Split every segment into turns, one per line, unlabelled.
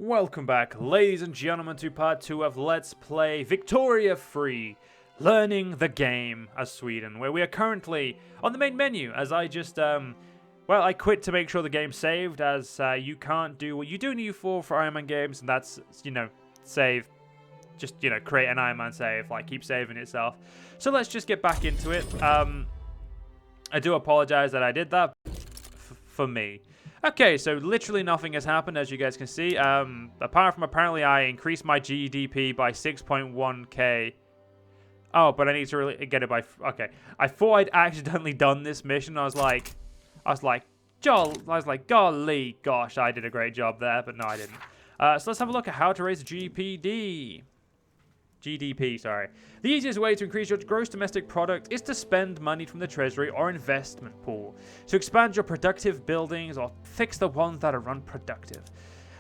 Welcome back, ladies and gentlemen, to part 2 of Let's Play Victoria Free, learning the game as Sweden, where we are currently on the main menu, as I just, well, I quit to make sure the game saved, as you can't do what you do in EU4 for Iron Man games, and that's, you know, save, just, you know, create an Iron Man save, like, keep saving itself. So let's just get back into it. I do apologize that I did that, for me. Okay, so literally nothing has happened, as you guys can see. Apart from apparently I increased my GDP by 6.1k. Oh, but I need to really get it by... Okay, I thought I'd accidentally done this mission. I was like, golly, gosh, I did a great job there, but no, I didn't. So let's have a look at how to raise GDP, sorry. The easiest way to increase your gross domestic product is to spend money from the treasury or investment pool, to expand your productive buildings or fix the ones that are unproductive.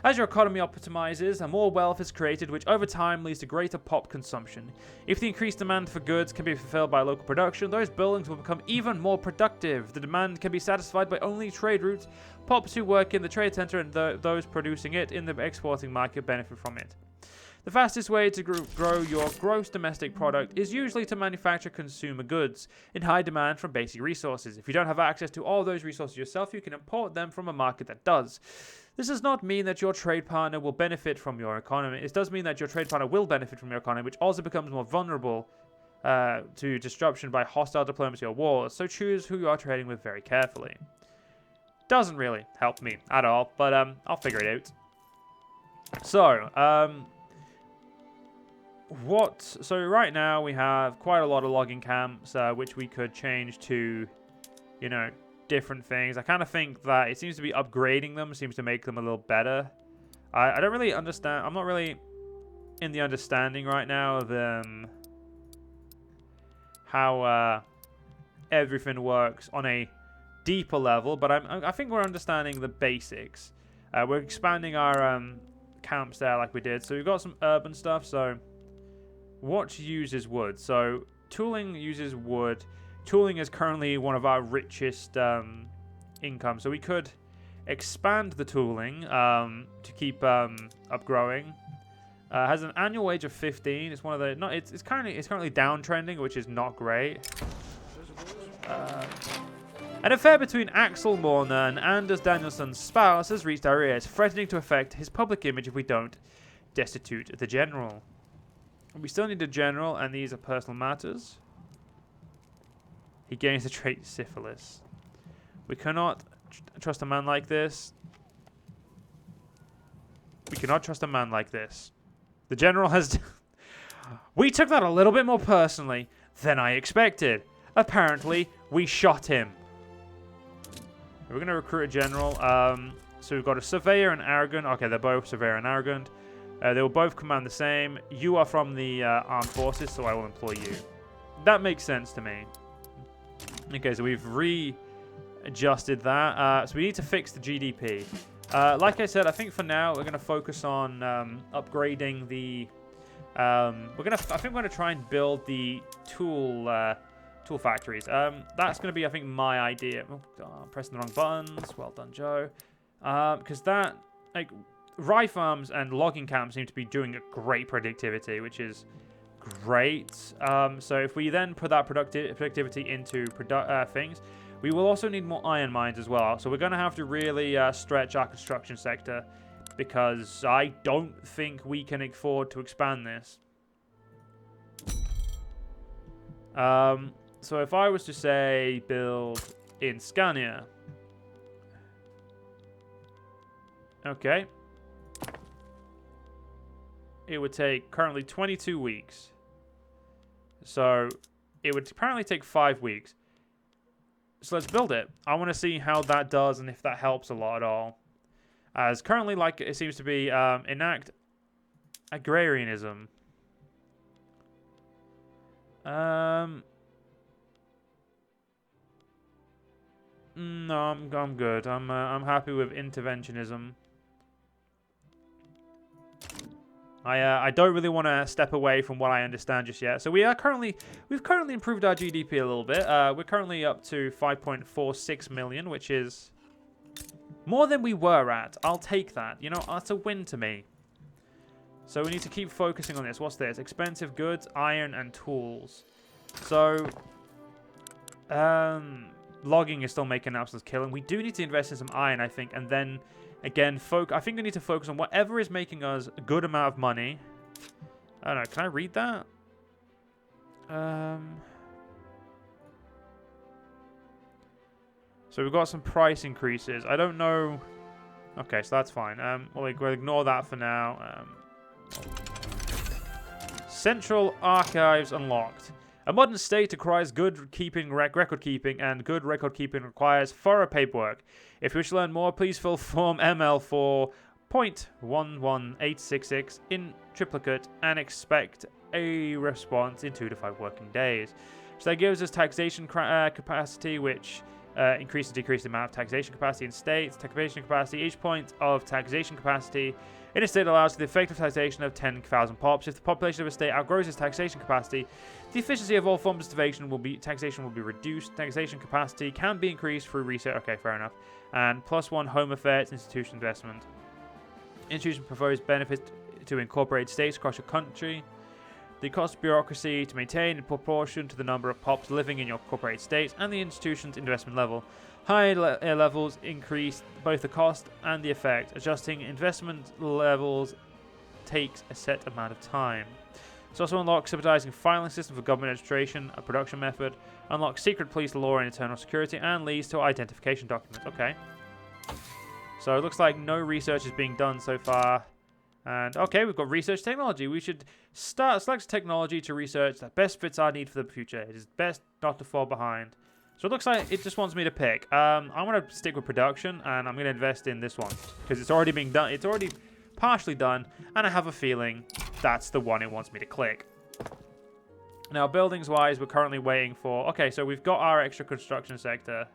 As your economy optimizes, more wealth is created, which over time leads to greater pop consumption. If the increased demand for goods can be fulfilled by local production, those buildings will become even more productive. The demand can be satisfied by only trade routes. Pops who work in the trade center and those producing it in the exporting market benefit from it. The fastest way to grow your gross domestic product is usually to manufacture consumer goods in high demand from basic resources. If you don't have access to all those resources yourself, you can import them from a market that does. This does not mean that your trade partner will benefit from your economy. It does mean that your trade partner will benefit from your economy, which also becomes more vulnerable to disruption by hostile diplomacy or wars, so choose who you are trading with very carefully. Doesn't really help me at all, but I'll figure it out. So, so right now we have quite a lot of logging camps, which we could change to, you know, different things. I kind of think that it seems to be upgrading them, seems to make them a little better. I don't really understand. I'm not really in the understanding right now of how everything works on a deeper level, but I think we're understanding the basics. We're expanding our camps there like we did. So we've got some urban stuff. So what uses wood? So tooling uses wood. Tooling is currently one of our richest income, so we could expand the tooling to keep upgrowing. Has an annual wage of 15. It's one of the it's currently downtrending, which is not great. An affair between Axel Morner and Anders Danielsson's spouse has reached our ears, threatening to affect his public image if we don't destitute the general. We still need a general, and these are personal matters. He gains the trait syphilis. We cannot trust a man like this. We cannot trust a man like this. The general has... We took that a little bit more personally than I expected. Apparently, we shot him. We're going to recruit a general. So we've got a surveyor and arrogant. Okay, they're both surveyor and arrogant. They will both command the same. You are from the armed forces, so I will employ you. That makes sense to me. Okay, so we've readjusted that. So we need to fix the GDP. Like I said, I think for now we're going to focus on upgrading the. I think we're going to try and build the tool factories. That's going to be, I think, my idea. Oh, I'm pressing the wrong buttons. Well done, Joe. Because that, like, rye farms and logging camps seem to be doing a great productivity, which is great. So if we then put that productivity into things, we will also need more iron mines as well. So we're going to have to really stretch our construction sector, because I don't think we can afford to expand this. So if I was to say build in Scania. Okay. It would take currently 22 weeks. So it would apparently take 5 weeks. So let's build it. I want to see how that does and if that helps a lot at all. As currently, like, it seems to be enact agrarianism. No, I'm good. I'm happy with interventionism. I don't really want to step away from what I understand just yet. So we've currently improved our GDP a little bit. We're currently up to 5.46 million, which is More than we were at. I'll take that. You know, that's a win to me. So we need to keep focusing on this. What's this? Expensive goods, iron, and tools. So, logging is still making an absolute killing. We do need to invest in some iron, I think. And then, again, I think we need to focus on whatever is making us a good amount of money. I don't know. Can I read that? So we've got some price increases. I don't know. Okay, so that's fine. We'll ignore that for now. Central Archives unlocked. A modern state requires good record keeping, and good record keeping requires thorough paperwork. If you wish to learn more, please fill Form ML4.11866 in triplicate and expect a response in 2 to 5 working days. So that gives us taxation capacity, which increase or decrease the amount of taxation capacity in states. Taxation capacity, each point of taxation capacity in a state allows for the effective taxation of 10,000 pops. If the population of a state outgrows its taxation capacity, the efficiency of all forms of taxation will be reduced. Taxation capacity can be increased through research. Okay, fair enough. And +1 home affairs institution investment. Institution provides benefits to incorporate states across your country. The cost of bureaucracy to maintain in proportion to the number of pops living in your corporate states and the institution's investment level. High levels increase both the cost and the effect. Adjusting investment levels takes a set amount of time. It also unlocks subsidizing filing system for government administration, a production method, unlocks secret police law and internal security, and leads to identification documents. Okay. So it looks like no research is being done so far. And okay, we've got research technology. We should select technology to research that best fits our need for the future. It is best not to fall behind. So it looks like it just wants me to pick. I'm going to stick with production, and I'm going to invest in this one because it's already being done. It's already partially done, and I have a feeling that's the one it wants me to click. Now, buildings-wise, we're currently waiting for... Okay, so we've got our extra construction sector.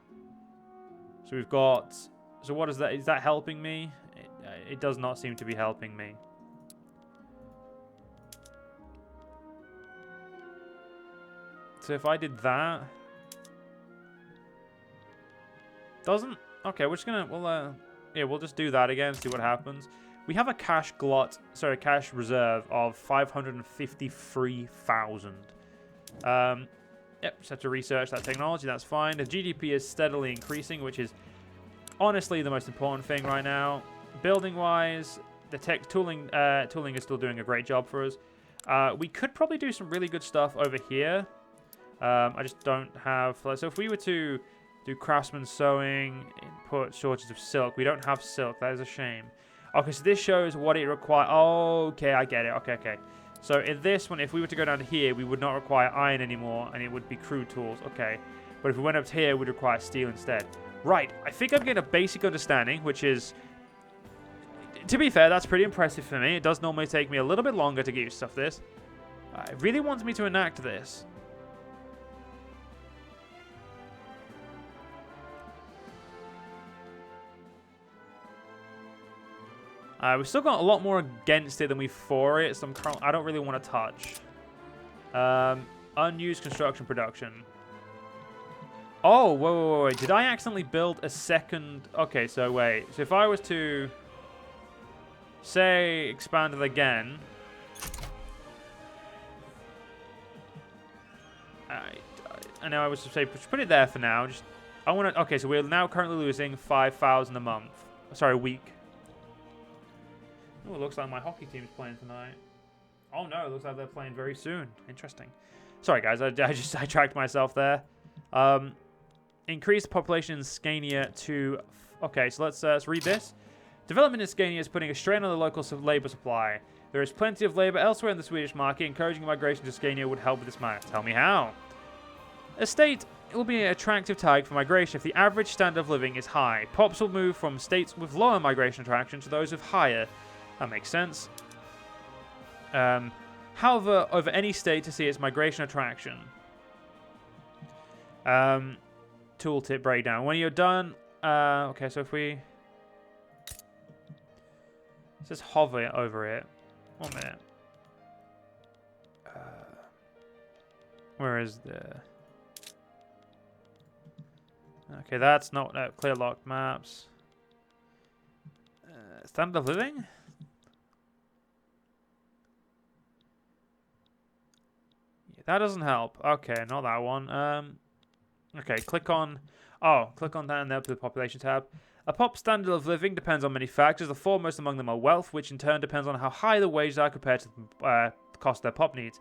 So we've got... So what is that? Is that helping me? It does not seem to be helping me. So if I did that... Doesn't... Okay, we're just gonna... we'll just do that again, see what happens. We have a cash reserve of 553,000. Yep, just have to research that technology, that's fine. The GDP is steadily increasing, which is honestly the most important thing right now. Building-wise, the tech tooling is still doing a great job for us. We could probably do some really good stuff over here. I just don't have... So if we were to do craftsman sewing, input shortage of silk. We don't have silk. That is a shame. Okay, so this shows what it requires. Oh, okay, I get it. Okay. So in this one, if we were to go down here, we would not require iron anymore, and it would be crude tools. Okay. But if we went up here, we'd require steel instead. Right. I think I'm getting a basic understanding, which is... To be fair, that's pretty impressive for me. It does normally take me a little bit longer to get used to this. It really wants me to enact this. We've still got a lot more against it than we for it, so I don't really want to touch. Unused construction production. Oh, wait. Did I accidentally build a second... Okay, so wait. So if I was to... Say, expand it again. I know I was to say, put it there for now. I want to... Okay, so we're now currently losing 5,000 a month. Sorry, a week. Oh, it looks like my hockey team is playing tonight. Oh no, it looks like they're playing very soon. Interesting. Sorry guys, I just sidetracked myself there. Increase the population in Scania to... Okay, so let's read this. Development in Scania is putting a strain on the local labour supply. There is plenty of labour elsewhere in the Swedish market. Encouraging migration to Scania would help with this matter. Tell me how. A state will be an attractive target for migration if the average standard of living is high. Pops will move from states with lower migration attraction to those with higher. That makes sense. However, over any state to see its migration attraction. Tooltip breakdown. When you're done... okay, so if we... Just hover over it. 1 minute. Where is the... Okay, that's not... clear locked maps. Standard of living? Yeah, that doesn't help. Okay, not that one. Okay, click on that and then up to the population tab. A pop's standard of living depends on many factors. The foremost among them are wealth, which in turn depends on how high the wages are compared to the cost their pop needs.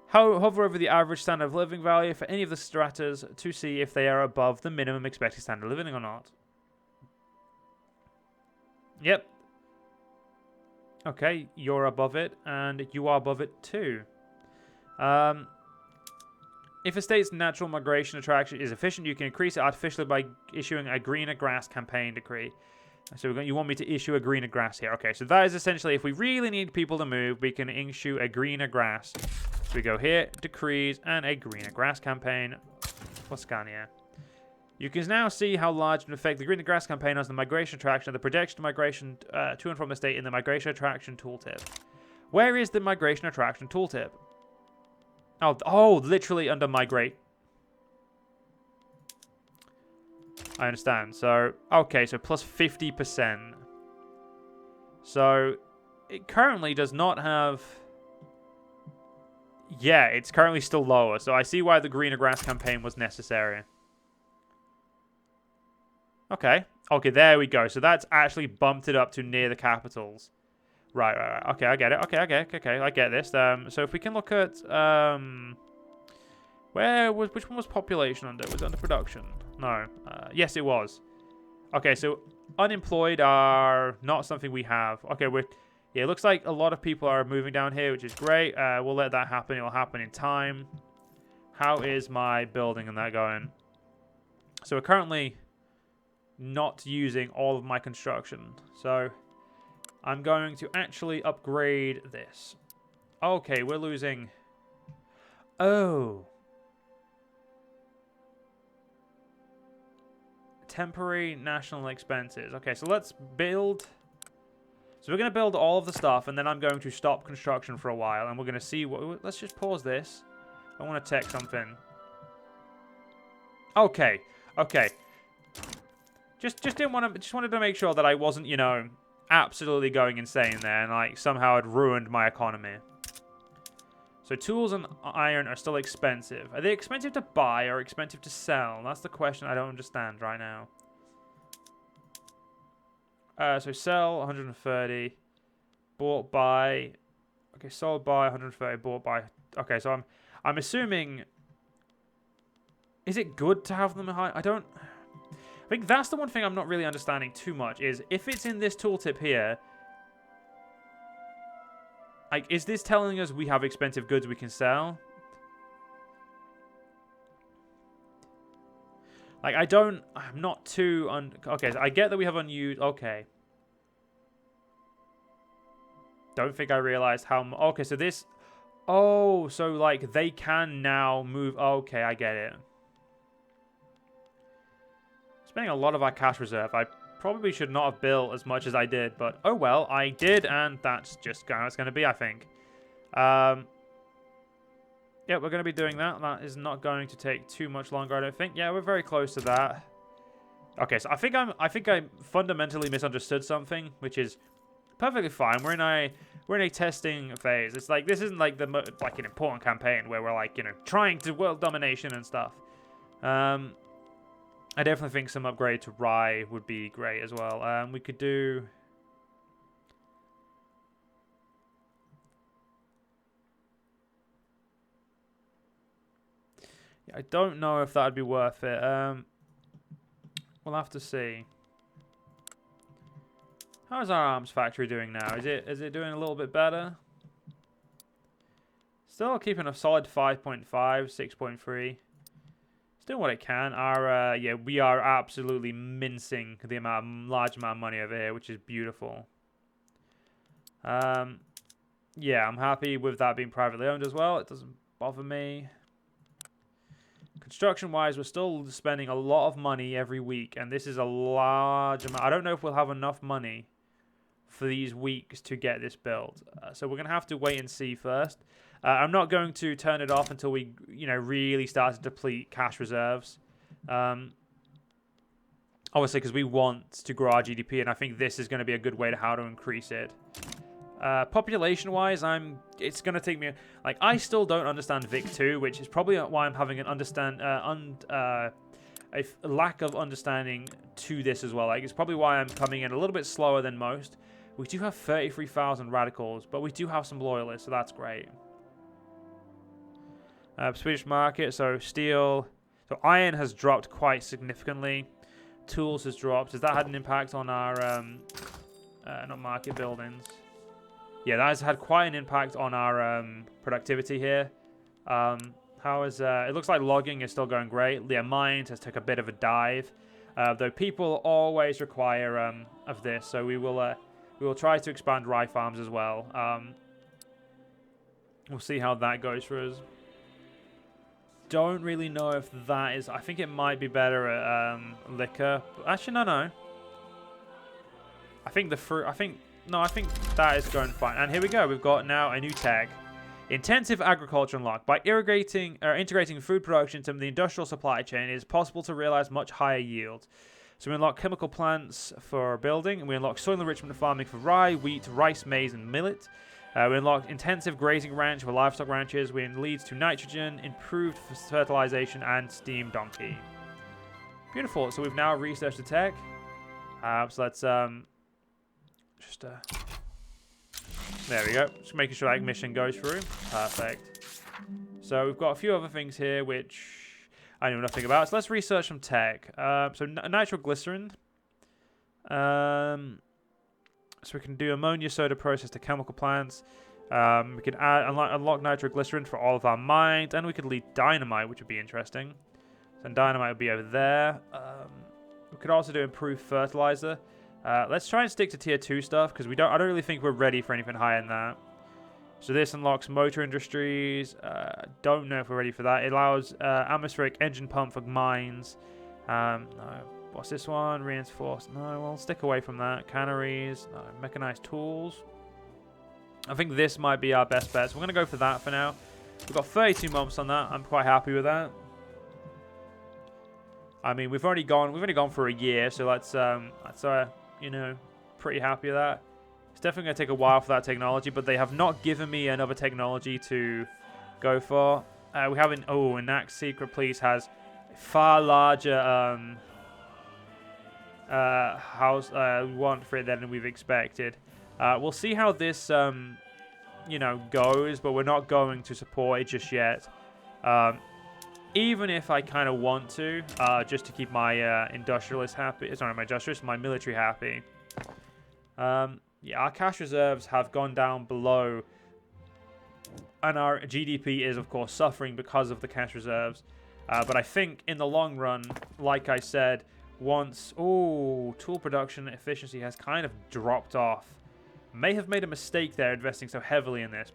Hover over the average standard of living value for any of the stratas to see if they are above the minimum expected standard of living or not. Yep. Okay, you're above it, and you are above it too. If a state's natural migration attraction is efficient, you can increase it artificially by issuing a greener grass campaign decree. So you want me to issue a greener grass here. Okay, so that is essentially, if we really need people to move, we can issue a greener grass. So we go here, decrees, and a greener grass campaign for Scania. You can now see how large an effect the greener grass campaign has on the migration attraction and the projection migration to and from the state in the migration attraction tooltip. Where is the migration attraction tooltip? Oh, literally under migrate. I understand. So, okay, so plus 50%. So, it currently does not have... Yeah, it's currently still lower. So, I see why the greener grass campaign was necessary. Okay. Okay, there we go. So, that's actually bumped it up to near the capitals. Right. Okay, I get it. Okay, I get this. So, if we can look at... which one was population under? Was it under production? No. Yes, it was. Okay, so unemployed are not something we have. Okay, yeah, it looks like a lot of people are moving down here, which is great. We'll let that happen. It'll happen in time. How is my building and that going? So we're currently not using all of my construction. So I'm going to actually upgrade this. Okay, we're losing... Oh... Temporary national expenses. Okay, so let's build... So we're going to build all of the stuff, and then I'm going to stop construction for a while, and we're going to see what... Let's just pause this. I want to check something. Okay. Just didn't want to... Just wanted to make sure that I wasn't, you know, absolutely going insane there, and, like, somehow it ruined my economy. So tools and iron are still expensive. Are they expensive to buy or expensive to sell? That's the question I don't understand right now. So sell 130, bought by. Okay, sold by 130, bought by. Okay, so I'm assuming. Is it good to have them high? I think that's the one thing I'm not really understanding too much is if it's in this tooltip here. Like, is this telling us we have expensive goods we can sell? Like, I'm not too... Okay, so I get that we have unused... Okay. Don't think I realized how... Okay, so this... Oh, so, like, they can now move... Okay, I get it. Spending a lot of our cash reserve. I probably should not have built as much as I did, but oh well, I did, and that's just how it's going to be, I think. Yeah, we're going to be doing that. That is not going to take too much longer, I don't think. Yeah, we're very close to that. Okay, so I think I fundamentally misunderstood something, which is perfectly fine. We're in a testing phase. It's like this isn't like an important campaign where we're like, you know, trying to world domination and stuff. I definitely think some upgrade to Rye would be great as well. We could do... Yeah, I don't know if that would be worth it. We'll have to see. How's our arms factory doing now? Is it doing a little bit better? Still keeping a solid 5.5, 6.3. Doing what it can. Yeah, we are absolutely mincing the large amount of money over here, which is beautiful. Yeah, I'm happy with that being privately owned as well. It doesn't bother me. Construction-wise, we're still spending a lot of money every week, and this is a large amount. I don't know if we'll have enough money for these weeks to get this built. So we're going to have to wait and see first. I'm not going to turn it off until we, you know, really start to deplete cash reserves. Obviously, because we want to grow our GDP, and I think this is going to be a good way to how to increase it. Population-wise, it's going to take me... Like, I still don't understand Vic 2, which is probably why I'm having a lack of understanding to this as well. Like, it's probably why I'm coming in a little bit slower than most. We do have 33,000 radicals, but we do have some loyalists, so that's great. Swedish market, so steel... So iron has dropped quite significantly. Tools has dropped. Has that had an impact on our... not market buildings? Yeah, that has had quite an impact on our productivity here. How is... it looks like logging is still going great. Yeah, mines has took a bit of a dive. Though people always require of this, so we will try to expand rye farms as well. We'll see how that goes for us. Don't really know if that is... I think it might be better at liquor. Actually, no. I think the fruit... I think that is going fine. And here we go. We've got now a new tag. Intensive agriculture unlocked. By integrating food production into the industrial supply chain, it is possible to realize much higher yield. So we unlock chemical plants for building, and we unlock soil enrichment and farming for rye, wheat, rice, maize, and millet. We unlock intensive grazing ranch for livestock ranches, which leads to nitrogen, improved fertilization, and steam donkey. Beautiful. So we've now researched the tech. So let's there we go. Just making sure that mission goes through. Perfect. So we've got a few other things here which I know nothing about. So let's research some tech. So nitroglycerin. So we can do ammonia soda process to chemical plants. We can unlock nitroglycerin for all of our mines, and we could lead dynamite, which would be interesting. So dynamite would be over there. We could also do improved fertilizer. Let's try and stick to tier 2 stuff because I don't really think we're ready for anything higher than that. So this unlocks motor industries. Don't know if we're ready for that. It allows atmospheric engine pump for mines. No. What's this one? Reinforced. No, we'll stick away from that. Canneries. No. Mechanized tools. I think this might be our best bet. So we're going to go for that for now. We've got 32 months on that. I'm quite happy with that. I mean, we've only gone for a year, so that's you know, pretty happy with that. It's definitely going to take a while for that technology, but they have not given me another technology to go for. We haven't... Oh, Enact Secret Police has far larger want for it than we've expected. We'll see how this, you know, goes, but we're not going to support it just yet. Even if I kind of want to, just to keep my industrialists happy. Sorry, my military happy. Yeah, our cash reserves have gone down below, and our GDP is, of course, suffering because of the cash reserves. But I think in the long run, like I said, once... Oh, tool production efficiency has kind of dropped off. May have made a mistake there investing so heavily in this.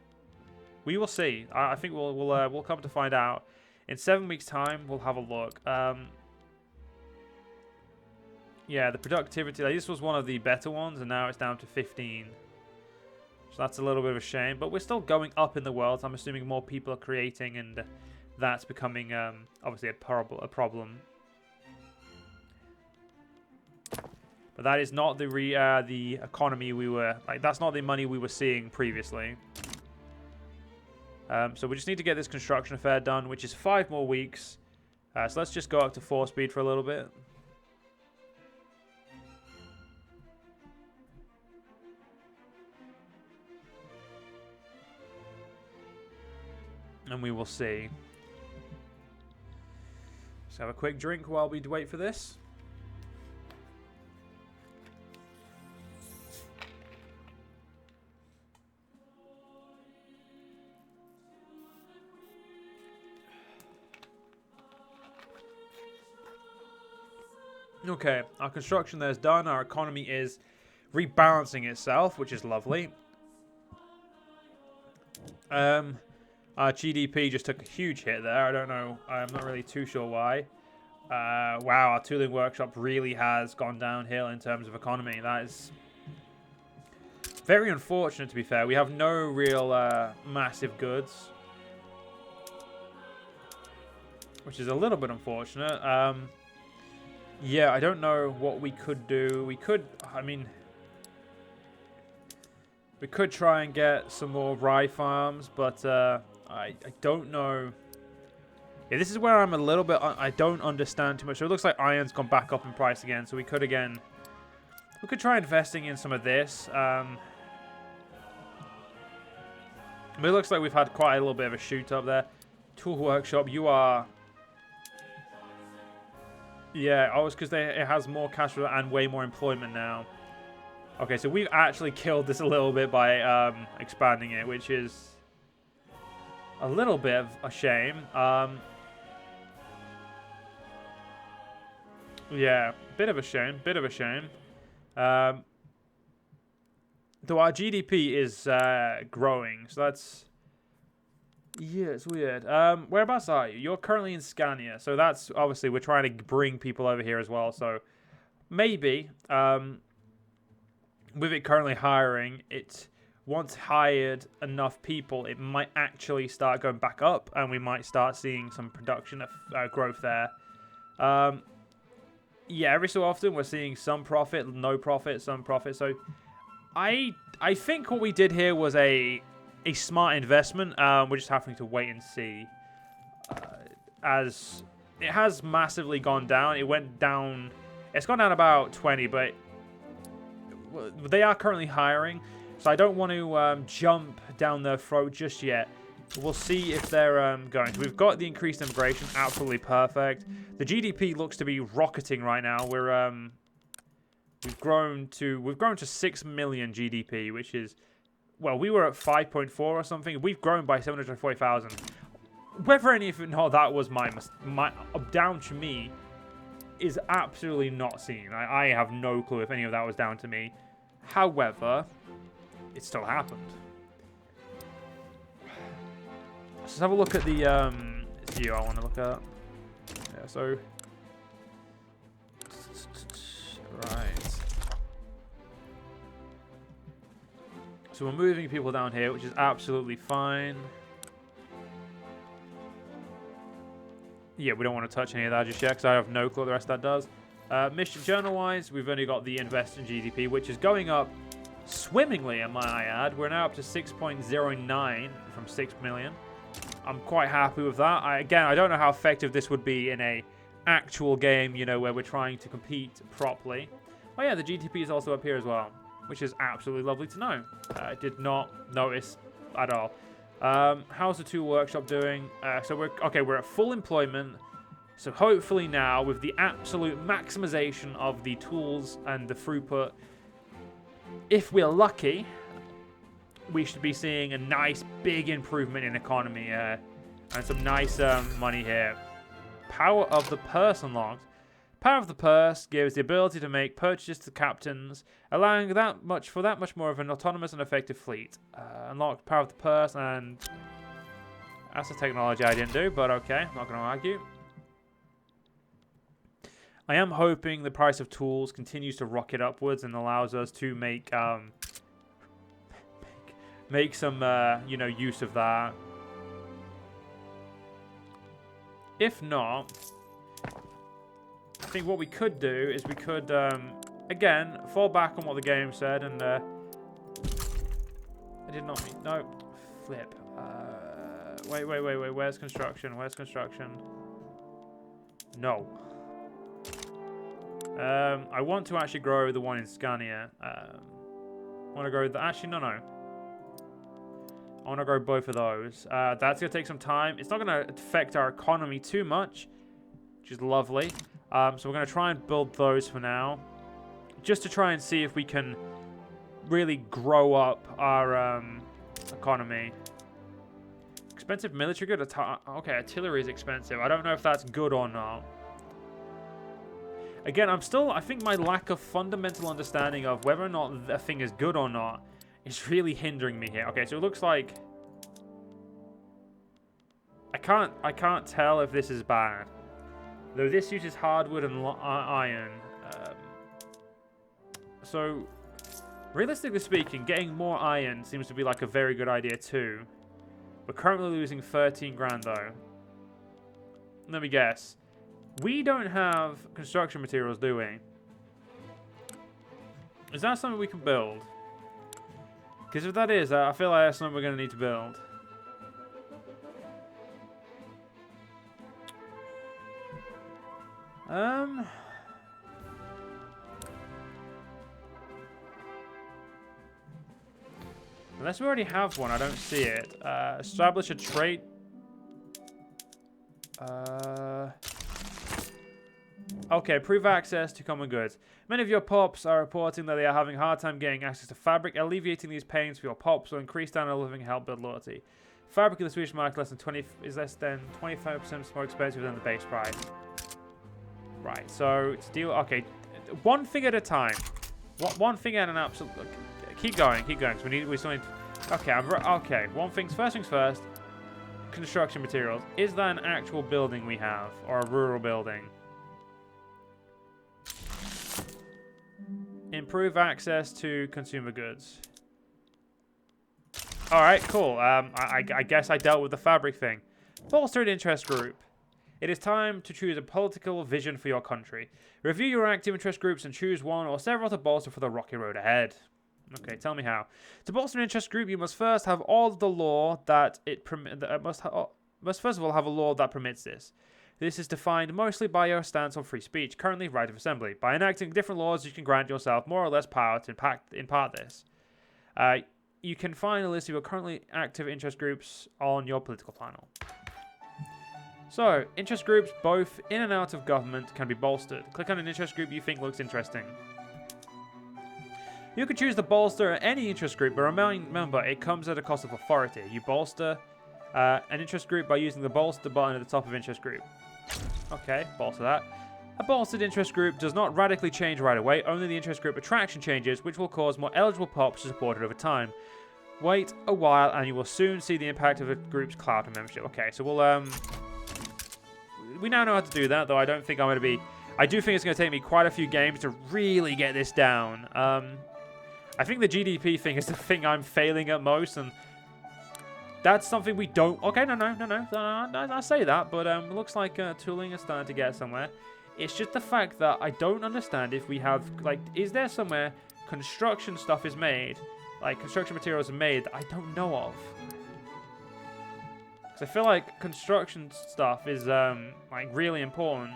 We will see. I think we'll come to find out. In 7 weeks' time, we'll have a look. Yeah, the productivity... Like, this was one of the better ones, and now it's down to 15. So that's a little bit of a shame. But we're still going up in the world. So I'm assuming more people are creating, and that's becoming, obviously, a problem. But that is not the economy we were... Like, that's not the money we were seeing previously. So we just need to get this construction affair done, which is 5 more weeks. So let's just go up to 4 speed for a little bit. And we will see. Let's have a quick drink while we wait for this. Okay, our construction there is done. Our economy is rebalancing itself, which is lovely. Our GDP just took a huge hit there. I don't know. I'm not really too sure why. Wow, our tooling workshop really has gone downhill in terms of economy. That is very unfortunate, to be fair. We have no real massive goods, which is a little bit unfortunate. Yeah, I don't know what we could do. We could, I mean, we could try and get some more rye farms, but I don't know. Yeah, this is where I'm a little bit, I don't understand too much. So it looks like iron's gone back up in price again, so we could try investing in some of this. But it looks like we've had quite a little bit of a shoot up there. Tool workshop, you are... Yeah, oh, it's because it has more cash flow and way more employment now. Okay, so we've actually killed this a little bit by expanding it, which is a little bit of a shame. Yeah, bit of a shame, though our GDP is growing, so that's... Yeah, it's weird. Whereabouts are you? You're currently in Scania, so that's obviously we're trying to bring people over here as well. So maybe with it currently hiring, it once hired enough people, it might actually start going back up, and we might start seeing some production growth there. Yeah, every so often we're seeing some profit, no profit, some profit. So I think what we did here was a smart investment. We're just having to wait and see. As it has massively gone down. It went down. It's gone down about 20, but they are currently hiring. So I don't want to jump down their throat just yet. We'll see if they're going. So we've got the increased immigration, absolutely perfect. The GDP looks to be rocketing right now. We've grown to 6 million GDP, which is... Well, we were at 5.4 or something. We've grown by 740,000. Whether any of it, no, that was my down to me, is absolutely not seen. I have no clue if any of that was down to me. However, it still happened. Let's have a look at the view I want to look at. Yeah, so right. So we're moving people down here, which is absolutely fine. Yeah, we don't want to touch any of that just yet, because I have no clue what the rest of that does. Mission journal-wise, we've only got the invest in GDP, which is going up swimmingly, I might add. We're now up to 6.09 from 6 million. I'm quite happy with that. Again, I don't know how effective this would be in a actual game, you know, where we're trying to compete properly. Oh yeah, the GDP is also up here as well, which is absolutely lovely to know. I did not notice at all. How's the tool workshop doing? So we're at full employment. So hopefully now, with the absolute maximization of the tools and the throughput, if we're lucky, we should be seeing a nice big improvement in economy and some nice money here. Power of the purse unlocked. Power of the purse gives the ability to make purchases to captains, allowing that much more of an autonomous and effective fleet. Unlocked power of the purse, and that's a technology I didn't do, but okay, not going to argue. I am hoping the price of tools continues to rocket upwards and allows us to make some use of that. If not, I think what we could do is we could again fall back on what the game said, and I did not mean, no, flip. Wait, where's construction? No. I want to actually grow the one in Scania. I want to grow the... Actually, no. I want to grow both of those. That's going to take some time. It's not going to affect our economy too much, which is lovely. So we're going to try and build those for now, just to try and see if we can really grow up our economy. Expensive military good. Okay, artillery is expensive. I don't know if that's good or not. Again, I think my lack of fundamental understanding of whether or not a thing is good or not is really hindering me here. Okay, so it looks like I can't tell if this is bad. Though this uses hardwood and iron. So, realistically speaking, getting more iron seems to be like a very good idea too. We're currently losing 13 grand though. Let me guess. We don't have construction materials, do we? Is that something we can build? Because if that is, I feel like that's something we're going to need to build. Unless we already have one, I don't see it. Establish a trait. Okay, prove access to common goods. Many of your pops are reporting that they are having a hard time getting access to fabric. Alleviating these pains for your pops will increase standard of living and help build loyalty. Fabric in the Swedish market is less than 25% more expensive than the base price. Right, so to deal. Okay, one thing at a time. One thing at an absolute. Keep going, because we still need. Okay, okay. First things first. Construction materials. Is that an actual building we have, or a rural building? Improve access to consumer goods. All right, cool. I guess I dealt with the fabric thing. Bolstered interest group. It is time to choose a political vision for your country. Review your active interest groups and choose one or several to bolster for the rocky road ahead. Okay, tell me how. To bolster an interest group, you must first have all of the law that must first of all have a law that permits this. This is defined mostly by your stance on free speech, currently right of assembly. By enacting different laws, you can grant yourself more or less power to impart this. You can find a list of your currently active interest groups on your political panel. So, interest groups both in and out of government can be bolstered. Click on an interest group you think looks interesting. You can choose to bolster any interest group, but remember, it comes at a cost of authority. You bolster an interest group by using the bolster button at the top of interest group. Okay, bolster that. A bolstered interest group does not radically change right away, only the interest group attraction changes, which will cause more eligible pops to support it over time. Wait a while and you will soon see the impact of the group's cloud and membership. Okay, so we'll, we now know how to do that, though I don't think I'm going to be... I do think it's going to take me quite a few games to really get this down. I think the GDP thing is the thing I'm failing at most, and that's something we don't... Okay, no, I say that, but it looks like tooling is starting to get somewhere. It's just the fact that I don't understand if we have, like, is there somewhere construction stuff is made, like construction materials are made that I don't know of? Because I feel like construction stuff is, like, really important,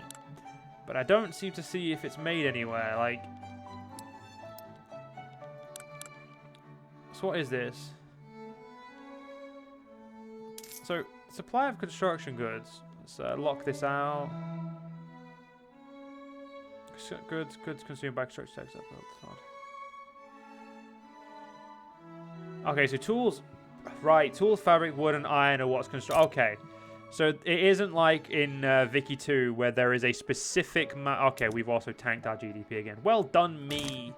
but I don't seem to see if it's made anywhere, like... So what is this? So, supply of construction goods. Let's lock this out. Goods consumed by construction sector. Okay, so tools. Right, tools, fabric, wood, and iron are what's constructed. Okay, so it isn't like in Vicky 2 where there is a specific... Okay, we've also tanked our GDP again. Well done, me.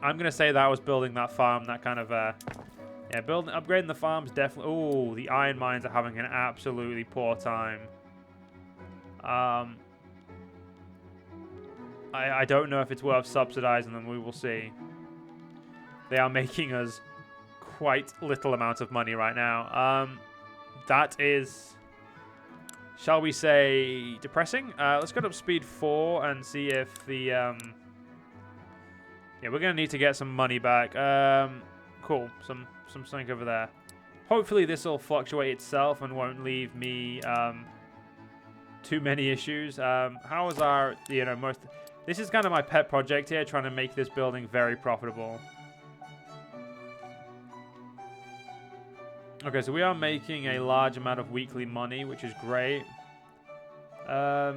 I'm going to say that I was building that farm, that kind of... yeah, upgrading the farms definitely... Oh, the iron mines are having an absolutely poor time. I don't know if it's worth subsidizing them. We will see. They are making us quite little amount of money right now. That is, shall we say, depressing. Let's go to speed 4 and see if the... yeah, we're going to need to get some money back. Cool. Something over there. Hopefully this will fluctuate itself and won't leave me too many issues. How is our, you know, most... This is kind of my pet project here, trying to make this building very profitable. Okay, so we are making a large amount of weekly money, which is great. I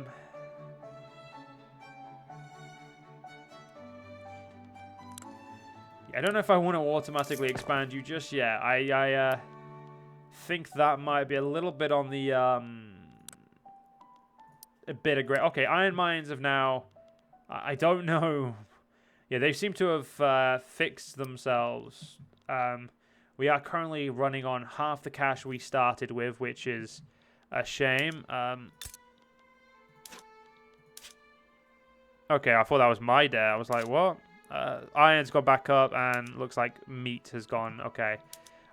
don't know if I want to automatically expand you just yet. I think that might be a little bit on the a bit of great. Okay, iron mines have now... I don't know. Yeah, they seem to have fixed themselves. We are currently running on half the cash we started with, which is a shame. Okay, I thought that was my day. I was like, what? Iron's gone back up, and looks like meat has gone. Okay.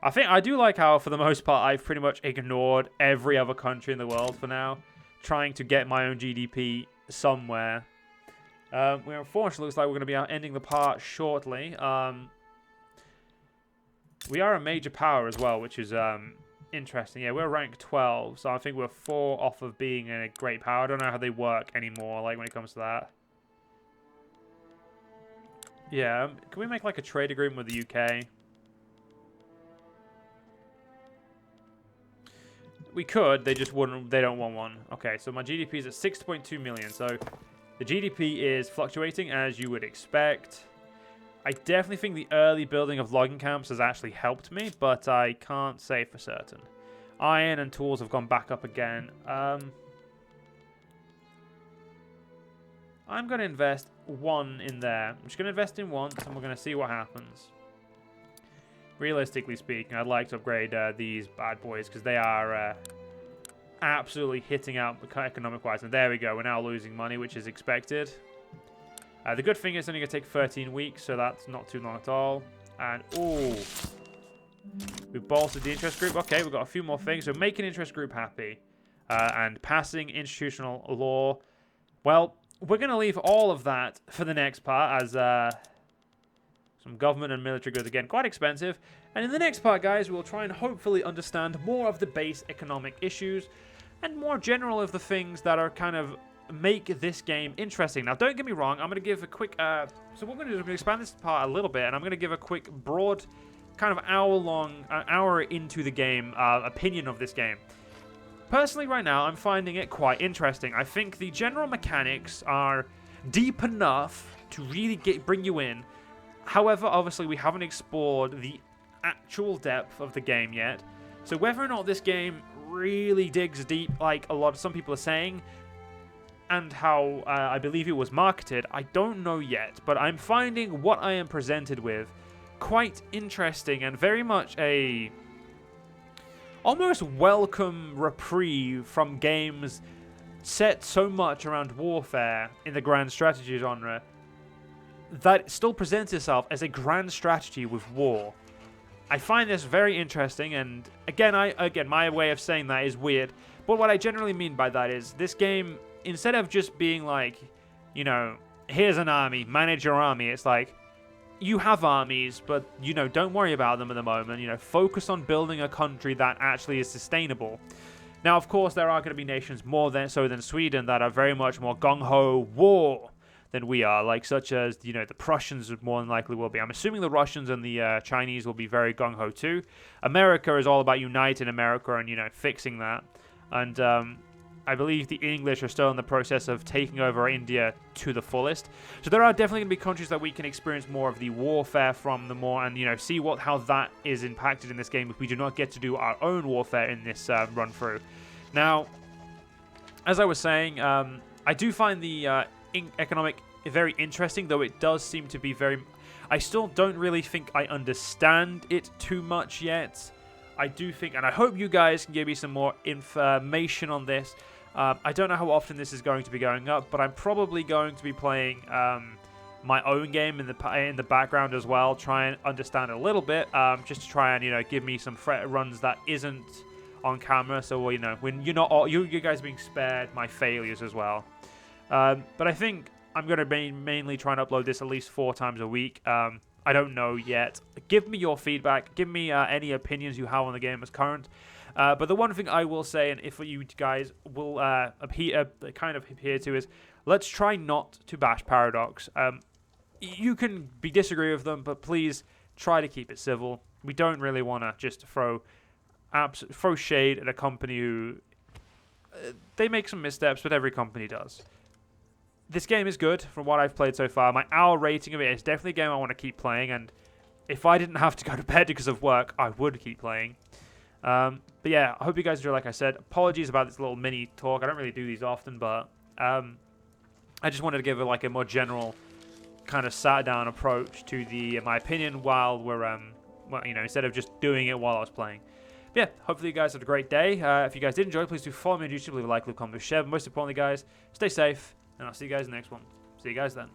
I think I do like how, for the most part, I've pretty much ignored every other country in the world for now, trying to get my own GDP somewhere. Unfortunately, looks like we're going to be ending the part shortly. We are a major power as well, which is interesting. Yeah, we're rank 12, so I think we're 4 off of being a great power. I don't know how they work anymore, like, when it comes to that. Yeah, can we make, like, a trade agreement with the UK? We could, they just wouldn't, they don't want one. Okay, so my GDP is at 6.2 million, so the GDP is fluctuating as you would expect. I definitely think the early building of logging camps has actually helped me, but I can't say for certain. Iron and tools have gone back up again. I'm going to invest 1 in there. I'm just going to invest in once, and we're going to see what happens. Realistically speaking, I'd like to upgrade these bad boys, because they are absolutely hitting out economic-wise. And there we go. We're now losing money, which is expected. The good thing is it's only going to take 13 weeks, so that's not too long at all. And, ooh, we've bolstered the interest group. Okay, we've got a few more things. So making interest group happy and passing institutional law. Well, we're going to leave all of that for the next part as some government and military goods. Again, quite expensive. And in the next part, guys, we'll try and hopefully understand more of the base economic issues and more general of the things that are kind of make this game interesting. Now, don't get me wrong, I'm going to give a quick so what we're going to do is we're going to expand this part a little bit, and I'm going to give a quick broad kind of hour into the game opinion of this game. Personally, right now, I'm finding it quite interesting. I think the general mechanics are deep enough to really bring you in. However, obviously, we haven't explored the actual depth of the game yet. So whether or not this game really digs deep, like some people are saying, and how I believe it was marketed, I don't know yet. But I'm finding what I am presented with quite interesting and very much a almost welcome reprieve from games set so much around warfare in the grand strategy genre that still presents itself as a grand strategy with war. I find this very interesting, and again, my way of saying that is weird, but what I generally mean by that is this game, instead of just being like, you know, here's an army, manage your army, it's like, you have armies, but, you know, don't worry about them at the moment. You know, focus on building a country that actually is sustainable. Now, of course, there are going to be nations more so than Sweden that are very much more gung-ho war than we are, like such as, you know, the Prussians more than likely will be. I'm assuming the Russians and the Chinese will be very gung-ho too. America is all about uniting America and, you know, fixing that. And I believe the English are still in the process of taking over India to the fullest. So there are definitely going to be countries that we can experience more of the warfare from the more, and, you know, see how that is impacted in this game if we do not get to do our own warfare in this run through. Now, as I was saying, I do find the economic very interesting, though it does seem to be very... I still don't really think I understand it too much yet. I do think, and I hope you guys can give me some more information on this. I don't know how often this is going to be going up, but I'm probably going to be playing my own game in the background as well, try and understand a little bit, just to try and, you know, give me some runs that isn't on camera, so, you know, when you guys being spared my failures as well. But I think I'm going to be mainly trying to upload this at least 4 times a week. I don't know yet. Give me your feedback. Give me any opinions you have on the game as current. But the one thing I will say, and if you guys will kind of adhere to, is let's try not to bash Paradox. You can disagree with them, but please try to keep it civil. We don't really want to just throw shade at a company who... they make some missteps, but every company does. This game is good from what I've played so far. My hour rating of it is definitely a game I want to keep playing, and if I didn't have to go to bed because of work, I would keep playing. But yeah, I hope you guys enjoy. Like I said, apologies about this little mini talk. I don't really do these often, but I just wanted to give like a more general kind of sat down approach to my opinion while we're well, you know, instead of just doing it while I was playing. But yeah, hopefully you guys had a great day. If you guys did enjoy, please do follow me on YouTube, leave a like, leave a comment, share. But most importantly, guys, stay safe. And I'll see you guys in the next one. See you guys then.